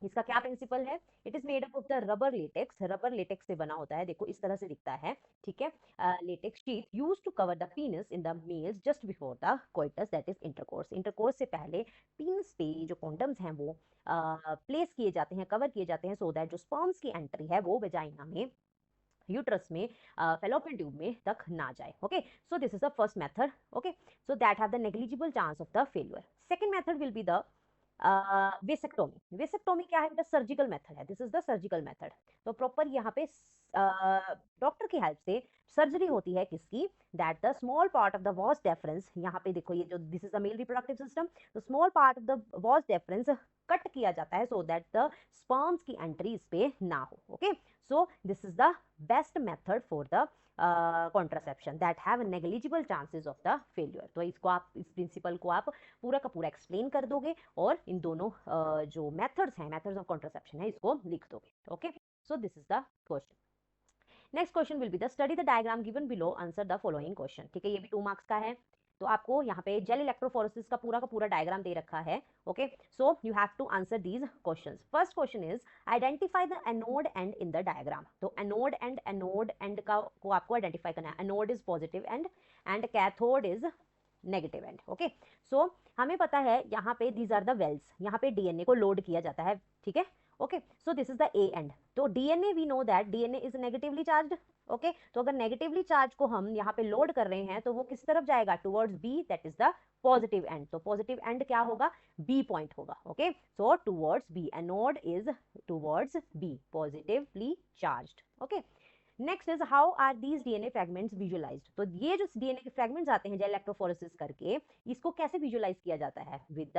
इसका क्या प्रिंसिपल है, it is made up of the rubber latex. Rubber latex से बना होता है, देखो इस तरह से दिखता है, ठीक है। Latex sheet used to cover the penis in the males just before the coitus, that is intercourse. Intercourse से पहले पीनस पे जो कॉन्डम्स हैं वो प्लेस किए जाते हैं, कवर किए जाते हैं, सो दैट जो स्पर्म्स की एंट्री है वो वेजाइना में, यूट्रस में, फेलोपियन ट्यूब में तक ना जाए, okay. So this is the first method, okay. So that have the negligible chance of the failure. Second method will be the vasectomy. Vasectomy क्या है, सर्जिकल मेथड है, this is the surgical method. तो प्रॉपर यहाँ पे डॉक्टर की हेल्प से सर्जरी होती है किसकी, that the small part of the vas deferens, यहाँ पे देखो ये जो this is the male reproductive system, तो small part of the vas deferens cut किया जाता है सो दैट द स्पर्म्स की एंट्री इस पे ना हो, okay. So this is the best method for the contraception that have negligible chances of the failure. तो इसको आप, इस प्रिंसिपल को आप पूरा का पूरा एक्सप्लेन कर दोगे और इन दोनों जो मेथड्स हैं, मेथड्स ऑफ कॉन्ट्रासेप्शन है, इसको लिख दोगे, okay. So this is the question. Next question will be the study the diagram given below, answer the following question, ठीक है। ये भी 2 मार्क्स का है। तो आपको यहाँ पे जेल इलेक्ट्रोफोरेसिस का पूरा डायग्राम दे रखा है, okay. So you have to answer these questions. First question is identify the anode end in the diagram. तो एनोड एंड का को आपको आइडेंटिफाई करना है। Anode is positive and cathode is negative end, okay. सो हमें पता है यहाँ पे दीज आर द वेल्स, यहाँ पे डीएनए को लोड किया जाता है, ठीक है, okay. So this is the A end. तो DNA we know that DNA is negatively charged, okay. तो अगर नेगेटिवली चार्ज को हम यहाँ पे लोड कर रहे हैं तो वो किस तरफ जाएगा, towards B, that is the positive end. तो पॉजिटिव एंड क्या होगा, बी पॉइंट होगा, okay. So towards B, anode is towards B, positively charged, okay. Next is how are these DNA fragments visualized. तो ये जो डीएनए के फ्रैगमेंट्स आते हैं जेल इलेक्ट्रोफोरेसिस करके, इसको कैसे विजुअलाइज किया जाता है, विद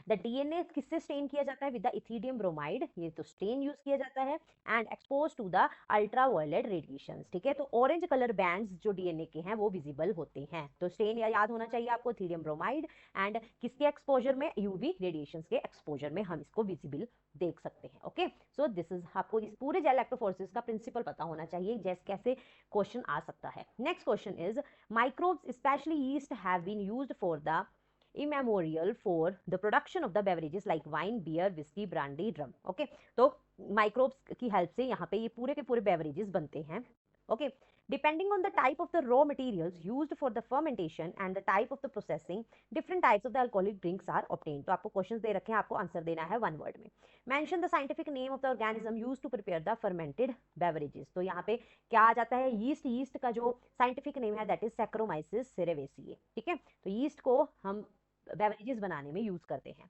द डीएनए किससे स्टेन किया जाता है, विद द इथिडियम ब्रोमाइड, ये तो स्टेन यूज किया जाता है, and expose to the ultraviolet radiations, ठीक है। तो ऑरेंज कलर बैंड्स जो डीएनए के हैं वो विजिबल होते हैं। तो स्टेन याद होना चाहिए आपको, इथिडियम ब्रोमाइड, एंड किसके एक्सपोजर में, यूवी रेडिएशंस के एक्सपोजर में हम इसको विजिबल देख सकते हैं, ओके। सो दिस इज, आपको इस पूरे जेल इलेक्ट्रोफोरेसिस का प्रिंसिपल पता होना चाहिए, जैसे कैसे क्वेश्चन आ सकता है। Next question is microbes specially yeast have been used for the immemorial for the production of the beverages like wine, beer, whiskey, brandy, rum, okay। तो माइक्रोब्स की हेल्प से यहाँ पे ये पूरे के पूरे बेवरेजेस बनते हैं, okay। Depending on the type of the raw materials used for the fermentation and the type of the processing, different types of the alcoholic drinks are obtained। तो आपको क्वेश्चंस दे रखे हैं, आपको आंसर देना है 1 वर्ड में। Mention the scientific name of the organism used to prepare the fermented beverages। तो यहाँ पे क्या आ जाता है, यीस्ट। यीस्ट का जो साइंटिफिक नेम है दैट इज Saccharomyces cerevisiae, ठीक है। तो यीस्ट को हम बेवरेजेस बनाने में यूज करते हैं।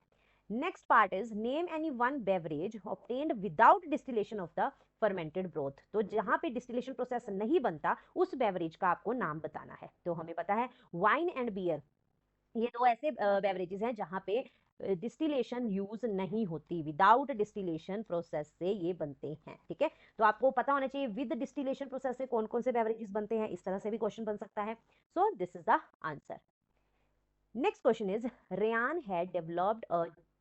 Next part is name any one beverage obtained without distillation of the fermented broth. तो जहां पे डिस्टिलेशन प्रोसेस नहीं बनता उस बेवरेज का आपको नाम बताना है। तो हमें पता है वाइन एंड बियर, ये दो ऐसे बेवरेजेस हैं जहां पे डिस्टिलेशन यूज नहीं होती, विदाउट डिस्टिलेशन प्रोसेस से ये बनते हैं, ठीक है। तो आपको पता होना चाहिए विद डिस्टिलेशन प्रोसेस से कौन कौन से बेवरेजेस बनते हैं, इस तरह से भी क्वेश्चन बन सकता है। सो this is the answer. Next question is Rayan had developed a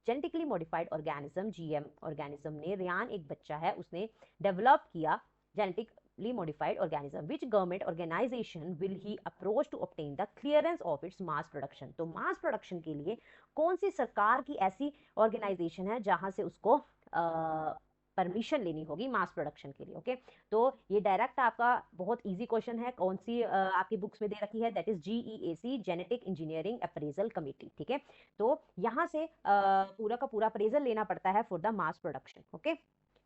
genetically modified organism, GM organism ने, रेयान एक बच्चा है, उसने डेवलप किया genetic genetically modified organism. Which government organization will he approach to obtain the clearance of its mass production? तो मास प्रोडक्शन के लिए कौन सी सरकार की ऐसी ऑर्गेनाइजेशन है जहां से उसको परमिशन लेनी होगी मास प्रोडक्शन के लिए? ओके, तो ये डायरेक्ट आपका बहुत इजी क्वेश्चन है, कौन सी आपकी बुक्स में दे रखी है, that is GEAC, genetic engineering appraisal committee. ठीक है, तो यहाँ से पूरा का पूरा अप्रेजल लेना पड़ता है for the mass production. Okay,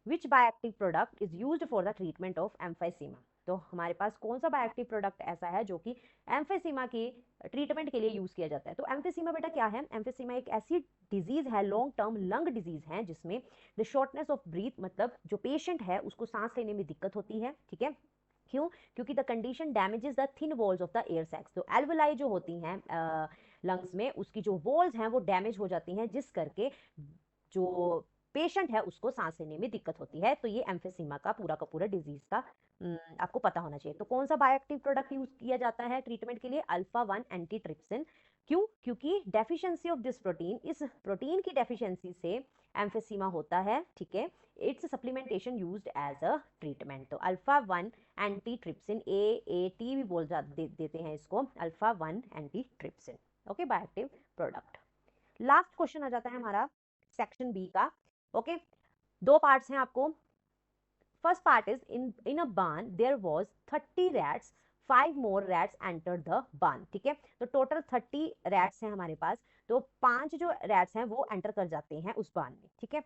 which bioactive product is used for the treatment of emphysema? तो हमारे पास कौन सा बायोएक्टिव प्रोडक्ट ऐसा है जो कि एम्फाइसीमा की ट्रीटमेंट के लिए यूज किया जाता है? तो एम्फाइसीमा बेटा क्या है? एम्फाइसीमा एक ऐसी डिजीज है, लॉन्ग टर्म लंग डिजीज है, जिसमें द शॉर्टनेस ऑफ ब्रीथ, मतलब जो पेशेंट है उसको सांस लेने में दिक्कत होती है। ठीक है, क्यों? क्योंकि the condition damages the thin walls of the air sacs. तो एल्वेलाई जो होती हैं लंग्स में, उसकी जो वॉल्स हैं वो डैमेज हो जाती हैं, जिस करके जो पेशेंट है उसको सांस लेने में दिक्कत होती है। तो ये एम्फेसीमा का पूरा डिजीज का आपको पता होना चाहिए। तो कौन सा बायोएक्टिव प्रोडक्ट यूज किया जाता है ट्रीटमेंट के लिए? Alpha 1 antitrypsin. क्यों? क्योंकि डेफिशिएंसी ऑफ दिस प्रोटीन, इस प्रोटीन की डेफिशिएंसी से एम्फेसीमा होता है। ठीक है, it's supplementation used as a treatment. तो अल्फा 1 एंटीट्रिप्सिन, AAT भी देते हैं इसको, alpha 1 antitrypsin. Okay, bioactive product. Last question आ जाता है हमारा सेक्शन बी का। ओके, दो पार्ट्स हैं आपको। First part is in a barn there was 30 rats, 5 more rats entered the barn. ठीक है, तो टोटल 30 रैट्स हैं हमारे पास, तो 5 जो रैट्स हैं वो एंटर कर जाते हैं उस बार्न में। ठीक है,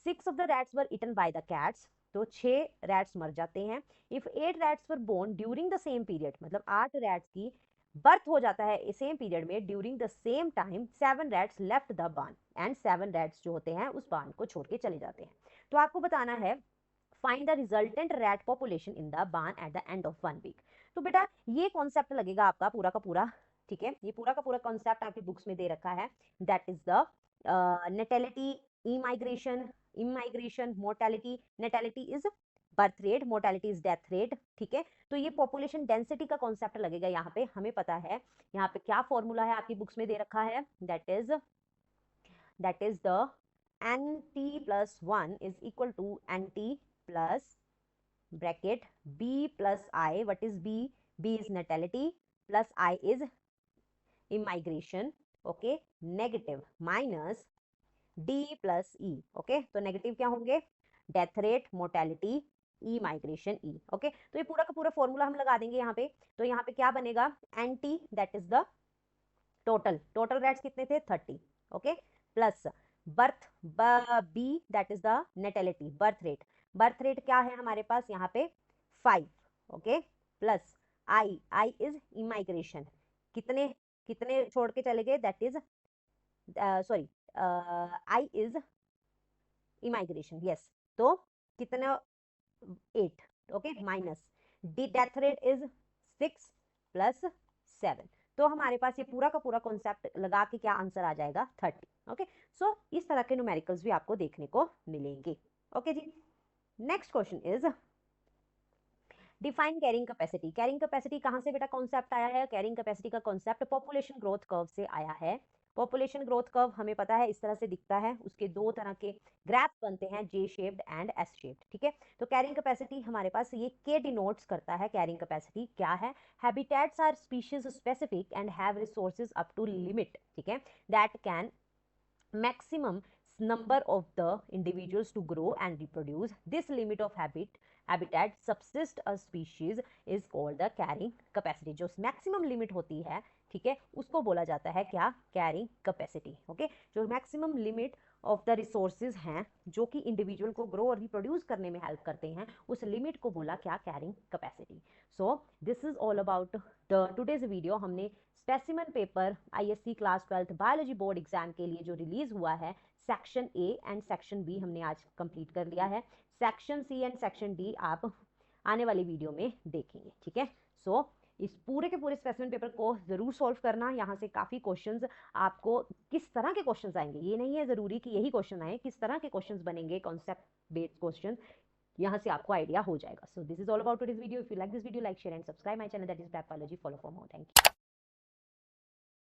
6 of the rats were eaten by the cats, तो 6 रैट्स मर जाते हैं। If 8 rats were born during the same period, मतलब 8 रैट्स की बर्थ हो जाता है सेम पीरियड में, during the same time 7 rats left the barn, and 7 rats जो होते हैं उस बार्न को छोड़ के चले जाते हैं। तो आपको बताना है find the resultant rat population in the barn at the end of 1 week. तो बेटा ये कॉन्सेप्ट लगेगा आपका पूरा का पूरा। ठीक है, ये पूरा का पूरा कॉन्सेप्ट आपकी बुक्स में दे रखा है, that is the natality, immigration, mortality. Natality is birth rate, mortality is death rate. ठीक है, तो ये पॉपुलेशन डेंसिटी का कॉन्सेप्ट लगेगा यहाँ पे। हमें पता है यहाँ पे क्या फॉर्मूला है, आपकी बुक्स में दे रखा है, that is the NT plus 1 is equal to NT plus bracket B plus I. What is B? B is natality plus I is immigration. Okay, negative minus D plus E. Okay, तो नेगेटिव क्या होंगे? डेथ रेट, मोर्टेलिटी, ई माइग्रेशन, ई। ओके, तो ये पूरा का पूरा फॉर्मूला हम लगा देंगे यहाँ पे। तो यहाँ पे क्या बनेगा? N T, that is the total rats कितने थे? 30। Okay, plus birth, B that is the natality, birth rate क्या है हमारे पास यहाँ पे? 5। Okay, plus I is immigration, कितने कितने छोड़ के चले गए? That is sorry, I is immigration, yes. तो कितना? 8। Okay, minus D death rate is 6 plus 7। तो हमारे पास ये पूरा का पूरा कॉन्सेप्ट लगा के क्या आंसर आ जाएगा? 30। ओके, सो इस तरह के न्यूमेरिकल्स भी आपको देखने को मिलेंगे। ओके जी, next question is define carrying capacity. Carrying capacity कहां से बेटा कॉन्सेप्ट आया है? कैरिंग कैपेसिटी का कॉन्सेप्ट पॉपुलेशन ग्रोथ कर्व से आया है। पॉपुलेशन ग्रोथ कर्व हमें पता है इस तरह से दिखता है, उसके दो तरह के ग्राफ बनते हैं, जे शेप्ड एंड एस शेप्ड। ठीक है, तो कैरिंग कैपेसिटी हमारे पास ये के डिनोट्स करता है। कैरिंग कैपेसिटी क्या है? Habitats are species specific and have resources up to limit, ठीक है, that can maximum number of the individuals to grow and reproduce. This limit of habitat subsist a species is called the carrying capacity. जो maximum limit होती है, ठीक है, उसको बोला जाता है क्या? Carrying capacity. ओके, जो maximum limit of the resources हैं जो कि इंडिविजुअल को ग्रो और रिप्रोड्यूस करने में हेल्प करते हैं, उस लिमिट को बोला क्या? Carrying capacity. So this is all about the today's video. हमने specimen paper ISC class 12 biology board exam के लिए जो रिलीज हुआ है, section A and section B हमने आज कंप्लीट कर लिया है। Section C and section D आप आने वाली वीडियो में देखेंगे। ठीक है, सो इस पूरे के पूरे स्पेसिमेन पेपर को जरूर सॉल्व करना। यहाँ से काफी क्वेश्चंस आपको, किस तरह के क्वेश्चंस आएंगे ये नहीं है जरूरी कि यही क्वेश्चन आए, किस तरह के क्वेश्चंस बनेंगे, कॉन्सेप्ट बेस्ड क्वेश्चन, यहाँ से आपको आइडिया हो जाएगा। सो this is all about today's video. If you like this video, like, share and subscribe my channel, that is prep biology. Follow for more. Thank you.